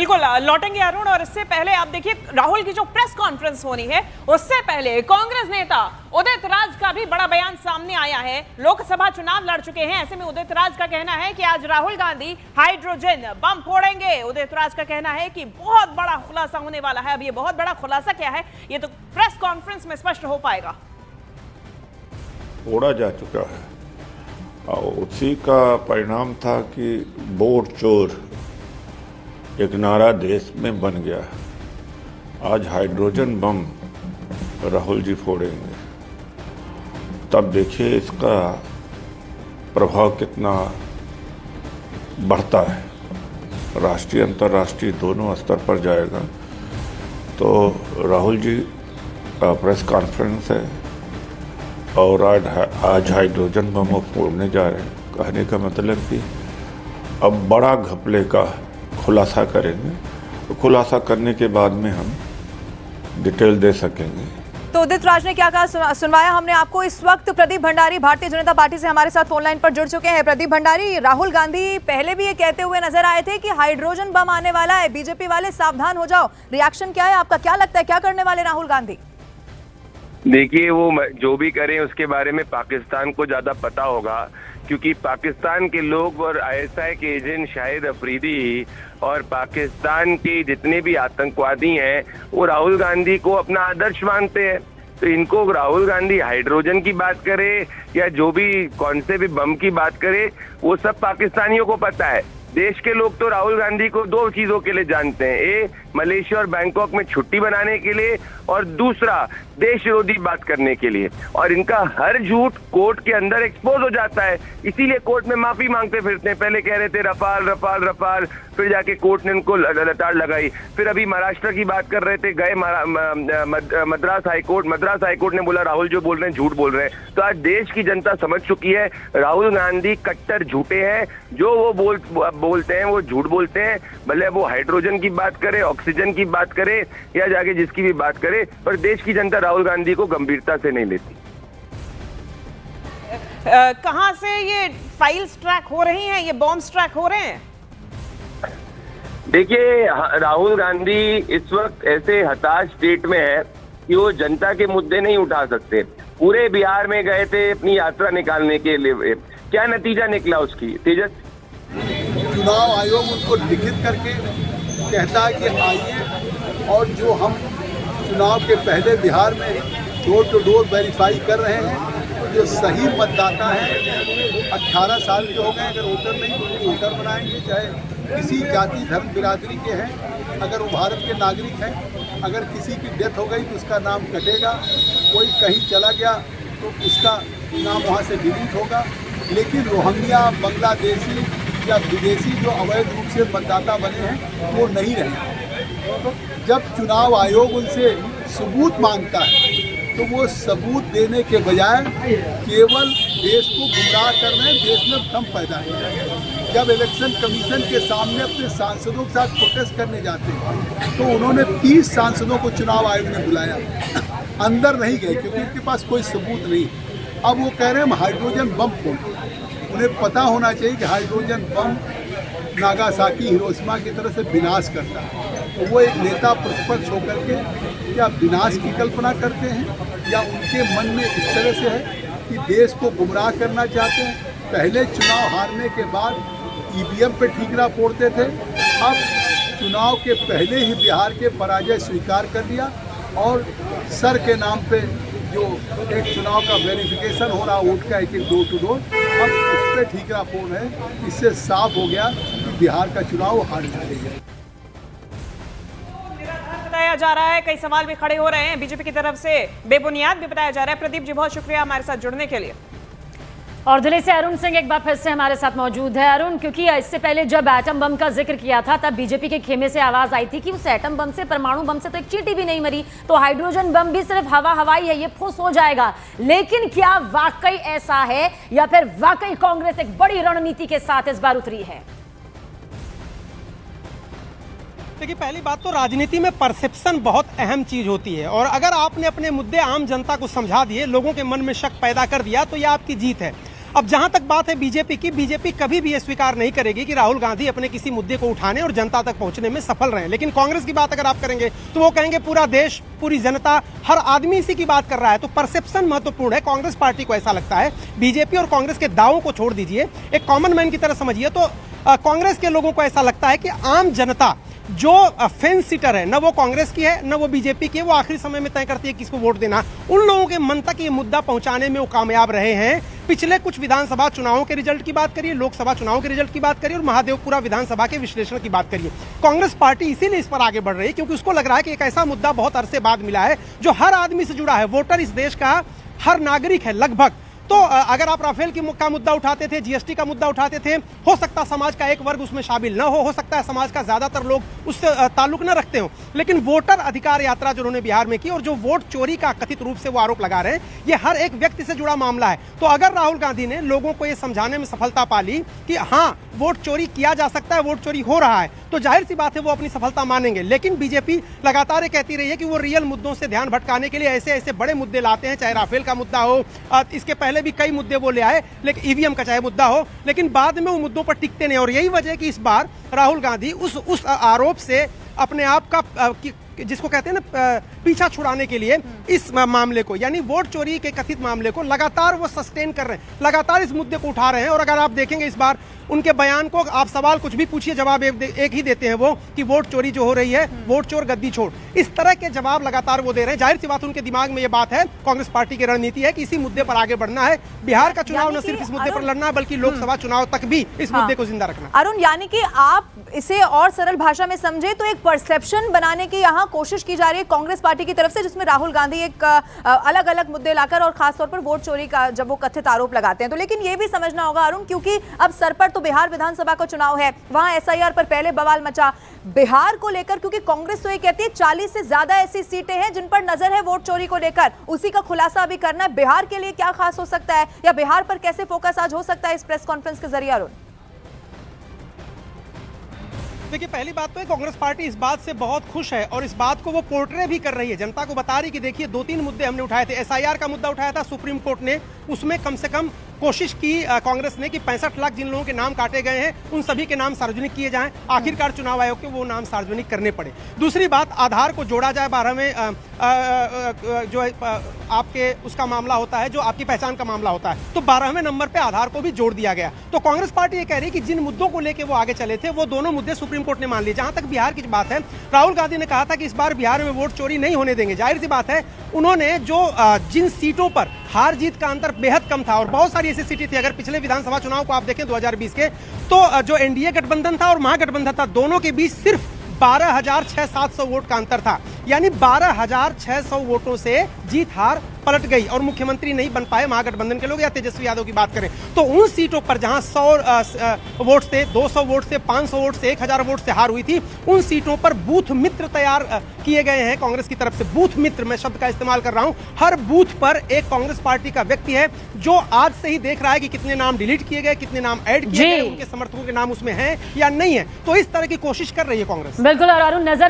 बिल्कुल लौटेंगे अरुण, और इससे पहले आप देखिए राहुल की जो प्रेस कॉन्फ्रेंस होनी है उससे पहले कांग्रेस नेता उदित राज का भी बड़ा बयान सामने आया है। लोकसभा चुनाव लड़ चुके हैं, ऐसे में उदित राज का कहना है कि आज राहुल गांधी हाइड्रोजन बम फोड़ेंगे। उदित राज का कहना है कि बहुत बड़ा खुलासा होने वाला है। अब ये बहुत बड़ा खुलासा क्या है ये तो प्रेस कॉन्फ्रेंस में स्पष्ट हो पाएगा। फोड़ा जा चुका है और उसी का परिणाम था कि वोट चोर एक नारा देश में बन गया। आज हाइड्रोजन बम राहुल जी फोड़ेंगे, तब देखिए इसका प्रभाव कितना बढ़ता है, राष्ट्रीय अंतर्राष्ट्रीय दोनों स्तर पर जाएगा। तो राहुल जी का प्रेस कॉन्फ्रेंस है और आज हाइड्रोजन बम वो फोड़ने जा रहे हैं। कहने का मतलब कि अब बड़ा घपले का खुलासा करेंगे, तो खुलासा करने के बाद में हम डिटेल दे सकेंगे। तो उदित राज ने क्या कहा सुनवाया हमने आपको। इस वक्त प्रदीप भंडारी भारतीय जनता पार्टी से हमारे साथ फोन लाइन पर जुड़ चुके हैं। प्रदीप भंडारी, राहुल गांधी पहले भी ये कहते हुए नजर आए थे कि हाइड्रोजन बम आने वाला है, बीजेपी वाले सावधान हो जाओ। रिएक्शन क्या है आपका? क्या लगता है क्या करने वाले राहुल गांधी? देखिए, वो जो भी करें उसके बारे में पाकिस्तान को ज्यादा पता होगा, क्योंकि पाकिस्तान के लोग और आईएसआई के एजेंट शाहिद अफरीदी और पाकिस्तान के जितने भी आतंकवादी हैं वो राहुल गांधी को अपना आदर्श मानते हैं। तो इनको राहुल गांधी हाइड्रोजन की बात करे या जो भी कौन से भी बम की बात करे, वो सब पाकिस्तानियों को पता है। देश के लोग तो राहुल गांधी को दो चीजों के लिए जानते हैं, ए मलेशिया और बैंकॉक में छुट्टी बनाने के लिए, और दूसरा देश विरोधी बात करने के लिए। और इनका हर झूठ कोर्ट के अंदर एक्सपोज हो जाता है, इसीलिए कोर्ट में माफी मांगते फिरते हैं। पहले कह रहे थे रफाल रफाल रफाल, फिर जाके कोर्ट ने उनको लताड़ लगाई। फिर अभी महाराष्ट्र की बात कर रहे थे, गए मद्रास हाईकोर्ट ने बोला राहुल जो बोल रहे हैं झूठ बोल रहे हैं। तो आज देश की जनता समझ चुकी है राहुल गांधी कट्टर झूठे हैं। जो वो बोलते हैं वो झूठ बोलते हैं, भले वो हाइड्रोजन की बात करे, ऑक्सीजन की बात करे या जाके जिसकी भी बात करे, पर देश की जनता राहुल गांधी को गंभीरता से नहीं लेती। कहां से ये फाइल्स ट्रैक हो रही हैं, ये बॉम्ब्स ट्रैक हो रहे हैं? देखिए, राहुल गांधी इस वक्त ऐसे हताश स्टेट में है कि वो जनता के मुद्दे नहीं उठा सकते। पूरे बिहार में गए थे अपनी यात्रा निकालने के लिए, क्या नतीजा निकला उसकी तेजस? चुनाव आयोग उनको लिखित करके कहता है कि आइए, और जो हम चुनाव के पहले बिहार में डोर टू डोर वेरीफाई कर रहे हैं, जो सही मतदाता हैं 18 साल के हो गए, अगर वोटर नहीं तो उनको वोटर बनाएंगे, चाहे किसी जाति धर्म बिरादरी के हैं, अगर वो भारत के नागरिक हैं। अगर किसी की डेथ हो गई तो उसका नाम कटेगा, कोई कहीं चला गया तो उसका नाम वहाँ से डिलीट होगा। लेकिन रोहिंग्या, बांग्लादेशी या विदेशी जो अवैध रूप से मतदाता बने हैं वो नहीं रहे। तो जब चुनाव आयोग उनसे सबूत मांगता है तो वो सबूत देने के बजाय केवल देश को गुमराह कर रहे हैं, देश में भ्रम पैदा है। जब इलेक्शन कमीशन के सामने अपने सांसदों के साथ प्रोटेस्ट करने जाते हैं तो उन्होंने 30 सांसदों को चुनाव आयोग ने बुलाया, अंदर नहीं गए क्योंकि उनके पास कोई सबूत नहीं। अब वो कह रहे हैं हम हाइड्रोजन बम फोड़ें। उन्हें पता होना चाहिए कि हाइड्रोजन बम नागासाकी हिरोशिमा की तरह से विनाश करता है। तो वो एक नेता प्रतिपक्ष होकर के क्या विनाश की कल्पना करते हैं, या उनके मन में इस तरह से है कि देश को गुमराह करना चाहते हैं? पहले चुनाव हारने के बाद ईवीएम पे ठीकरा फोड़ते थे, अब चुनाव के पहले ही बिहार के पराजय स्वीकार कर लिया और सर के नाम पे जो एक चुनाव का वेरिफिकेशन हो रहा वोट का एक डोर टू डोर, अब उस पर ठीकरा फोड़ है। इससे साफ हो गया कि बिहार का चुनाव हार जाएगा। बताया जा रहा है, कई सवाल भी खड़े हो रहे हैं बीजेपी की तरफ से, बेबुनियाद भी बताया जा रहा है। प्रदीप जी बहुत शुक्रिया हमारे साथ जुड़ने के लिए। और दिल्ली से अरुण सिंह एक बार फिर से हमारे साथ मौजूद है। अरुण, क्योंकि इससे पहले जब एटम बम का जिक्र किया था तब बीजेपी के खेमे से आवाज आई थी कि उस एटम बम से, परमाणु बम से तो एक चींटी भी नहीं मरी, तो हाइड्रोजन बम भी सिर्फ हवाई है, ये फुस हो जाएगा। लेकिन क्या वाकई ऐसा है या फिर वाकई कांग्रेस एक बड़ी रणनीति के साथ इस बार उतरी है? देखिए, पहली बात तो राजनीति में परसेप्शन बहुत अहम चीज होती है, और अगर आपने अपने मुद्दे आम जनता को समझा दिए, लोगों के मन में शक पैदा कर दिया, तो यह आपकी जीत है। अब जहां तक बात है बीजेपी की, बीजेपी कभी भी ये स्वीकार नहीं करेगी कि राहुल गांधी अपने किसी मुद्दे को उठाने और जनता तक पहुंचने में सफल रहे। लेकिन कांग्रेस की बात अगर आप करेंगे तो वो कहेंगे पूरा देश, पूरी जनता, हर आदमी इसी की बात कर रहा है। तो परसेप्शन महत्वपूर्ण है। कांग्रेस पार्टी को ऐसा लगता है, बीजेपी और कांग्रेस के दावों को छोड़ दीजिए, एक कॉमन मैन की तरह समझिए, तो कांग्रेस के लोगों को ऐसा लगता है कि आम जनता जो फेंस सीटर है, न वो कांग्रेस की है न वो बीजेपी की है, वो आखिरी समय में तय करती है किसको वोट देना। उन लोगों के मन तक ये मुद्दा पहुंचाने में वो कामयाब रहे हैं। पिछले कुछ विधानसभा चुनावों के रिजल्ट की बात करिए, लोकसभा चुनाव के रिजल्ट की बात करिए और महादेवपुरा विधानसभा के विश्लेषण की बात करिए। कांग्रेस पार्टी इसीलिए इस पर आगे बढ़ रही है क्योंकि उसको लग रहा है कि एक ऐसा मुद्दा बहुत अरसे बाद मिला है जो हर आदमी से जुड़ा है। वोटर इस देश का हर नागरिक है लगभग। तो अगर आप राफेल का मुद्दा उठाते थे, जीएसटी का मुद्दा उठाते थे, हो सकता है समाज का एक वर्ग उसमें शामिल न हो सकता है समाज का ज्यादातर लोग उससे ताल्लुक न रखते हो, लेकिन वोटर अधिकार यात्रा जो उन्होंने बिहार में की और जो वोट चोरी का कथित रूप से वो आरोप लगा रहे हैं, ये हर एक व्यक्ति से जुड़ा मामला है। तो अगर राहुल गांधी ने लोगों को ये समझाने में सफलता पा ली कि हाँ वोट चोरी किया जा सकता है, वोट चोरी हो रहा है, तो जाहिर सी बात है वो अपनी सफलता मानेंगे। लेकिन बीजेपी लगातार ये कहती रही है कि वो रियल मुद्दों से ध्यान भटकाने के लिए ऐसे ऐसे बड़े मुद्दे लाते हैं, चाहे राफेल का मुद्दा हो, इसके पहले भी कई मुद्दे वो ले आए, लेकिन ईवीएम का चाहे मुद्दा हो, लेकिन बाद में वो मुद्दों पर टिकते नहीं। और यही वजह है कि इस बार राहुल गांधी उस आरोप से अपने आप का जिसको कहते हैं ना पीछा छुड़ाने के लिए इस मामले को, यानी वोट चोरी के कथित मामले को लगातार वो सस्टेन कर रहे हैं, लगातार इस मुद्दे को उठा रहे हैं। और अगर आप देखेंगे इस बार उनके बयान को, आप सवाल कुछ भी पूछिए जवाब एक ही देते हैं वो कि वोट चोरी जो हो रही है, वोट चोर गद्दी छोड़, इस तरह के जवाब लगातार वो दे रहे हैं। जाहिर सी बात उनके दिमाग में ये बात है, कांग्रेस पार्टी की रणनीति है कि इसी मुद्दे पर आगे बढ़ना है। बिहार का चुनाव न सिर्फ इस मुद्दे पर लड़ना है बल्कि लोकसभा चुनाव तक भी इस मुद्दे को जिंदा रखना। अरुण, यानी कि आप इसे और सरल भाषा में समझे तो एक परसेप्शन बनाने की यहाँ कोशिश की जा रही है कांग्रेस पार्टी की तरफ से, जिसमें राहुल गांधी एक अलग अलग मुद्दे लाकर और खासतौर पर वोट चोरी का जब वो कथित आरोप लगाते हैं। तो लेकिन ये भी समझना होगा अरुण, क्योंकि अब सर पर तो बिहार विधानसभा का चुनाव है, वहां एसआईआर पर पहले बवाल मचा। बिहार को लेकर क्योंकि कांग्रेस तो ये कहती है 40 से ज्यादा ऐसी सीटें हैं जिन पर नजर है वोट चोरी को लेकर, उसी का खुलासा अभी करना है। बिहार के लिए क्या खास हो सकता है या बिहार पर कैसे फोकस आज हो सकता है इस प्रेस कॉन्फ्रेंस के जरिए अरुण? देखिए, पहली बात तो है कांग्रेस पार्टी इस बात से बहुत खुश है और इस बात को वो पोर्ट्रे भी कर रही है, जनता को बता रही कि देखिए 2-3 मुद्दे हमने उठाए थे। एसआईआर का मुद्दा उठाया था सुप्रीम कोर्ट ने, उसमें कम से कम कोशिश की कांग्रेस ने कि 65 लाख जिन लोगों के नाम काटे गए हैं उन सभी के नाम सार्वजनिक किए जाएं। आखिरकार चुनाव आयोग के वो नाम सार्वजनिक करने पड़े। दूसरी बात, आधार को जोड़ा जाए 12वें जो आपके उसका मामला होता है, जो आपकी पहचान का मामला होता है, तो 12वें नंबर पे आधार को भी जोड़ दिया गया। तो कांग्रेस पार्टी ये कह रही है कि जिन मुद्दों को लेकर वो आगे चले थे वो दोनों मुद्दे सुप्रीम कोर्ट ने मान लिए। जहां तक बिहार की बात है, राहुल गांधी ने कहा था कि इस बार बिहार में वोट चोरी नहीं होने देंगे। जाहिर सी बात है, उन्होंने जो जिन सीटों पर हार जीत का अंतर बेहद कम था और बहुत सारी ऐसी सीटें थी, अगर पिछले विधानसभा चुनाव को आप देखें 2020 के, तो जो एनडीए गठबंधन था और महागठबंधन था, दोनों के बीच सिर्फ 12,600-700 वोट का अंतर था। यानी 12,600 वोटों से जीत हार पलट गई और मुख्यमंत्री नहीं बन पाए महागठबंधन के लोग। या तेजस्वी यादव की बात करें तो उन सीटों पर जहां 100 वोट से, 200 वोट से, 500 वोट से, 1000 वोट से हार हुई थी, उन सीटों पर बूथ मित्र तैयार किए गए हैं कांग्रेस की तरफ से। बूथ मित्र, मैं शब्द का इस्तेमाल कर रहा हूं। हर बूथ पर एक कांग्रेस पार्टी का व्यक्ति है जो आज से ही देख रहा है कि कितने नाम डिलीट किए गए, कितने नाम ऐड किए गए, उनके समर्थकों के नाम उसमें हैं या नहीं है। तो इस तरह की कोशिश कर रही है कांग्रेस। बिल्कुल। और अरुण, नजर